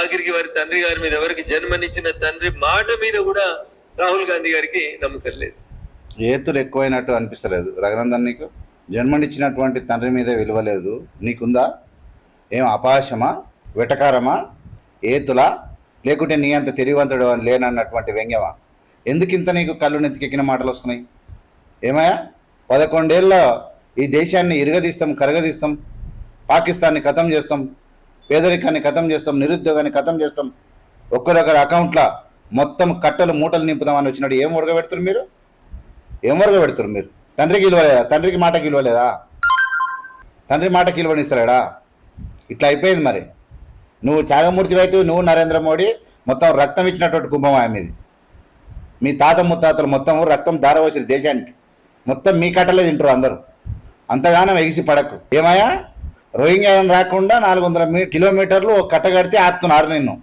ఆఖరికి వారి తండ్రి గారి మీద, ఎవరికి జన్మనిచ్చిన తండ్రి మాట మీద కూడా రాహుల్ గాంధీ గారికి నమ్మకం లేదు. ఏతులు ఎక్కువైనట్టు అనిపిస్తలేదు రఘునందన్? నీకు జన్మనిచ్చినటువంటి తండ్రి మీద విలువ లేదు, నీకుందా? ఏం అపహాస్యమా, వెటకారమా, ఏతులా, లేకుంటే నీ అంత తెలివంతుడు అని లేనన్నటువంటి వ్యంగ్యమా? ఎందుకింత నీకు కళ్ళు నెత్తికెక్కిన మాటలు వస్తున్నాయి? ఏమయ్యా, 11 ఏళ్ళ ఈ దేశాన్ని ఇరగదీస్తాం, కరగదీస్తాం, పాకిస్తాన్ని ఖతం చేస్తాం, పేదరికాన్ని ఖతం చేస్తాం, నిరుద్యోగాన్ని ఖతం చేస్తాం, ఒక్కరొకరి అకౌంట్లో మొత్తం కట్టలు మూటలు నింపుదామని వచ్చినట్టు ఏం ఉడగబెడుతున్నారు మీరు? ఏం ఉడగబెడుతున్నారు మీరు? తండ్రికి విలువలేదా? తండ్రికి మాటకి విలువలేదా? తండ్రి మాటకి విలువనిస్తలేడా? ఇట్లా అయిపోయింది. మరి నువ్వు త్యాగమూర్తి అయితే నువ్వు నరేంద్ర మోడీ మొత్తం రక్తం ఇచ్చినటువంటి కుంభమాయ మీది. మీ తాత ముత్తాతలు మొత్తం రక్తం దారవచ్చిన దేశానికి మొత్తం మీ కట్టలే తింటారు అందరూ. అంతగానం ఎగిసి పడకు. ఏమయ్యా, రోహింగ్యాలను రాకుండా 400 కిలోమీటర్లు కట్ట కడితే ఆపుతున్నారు నిన్ను.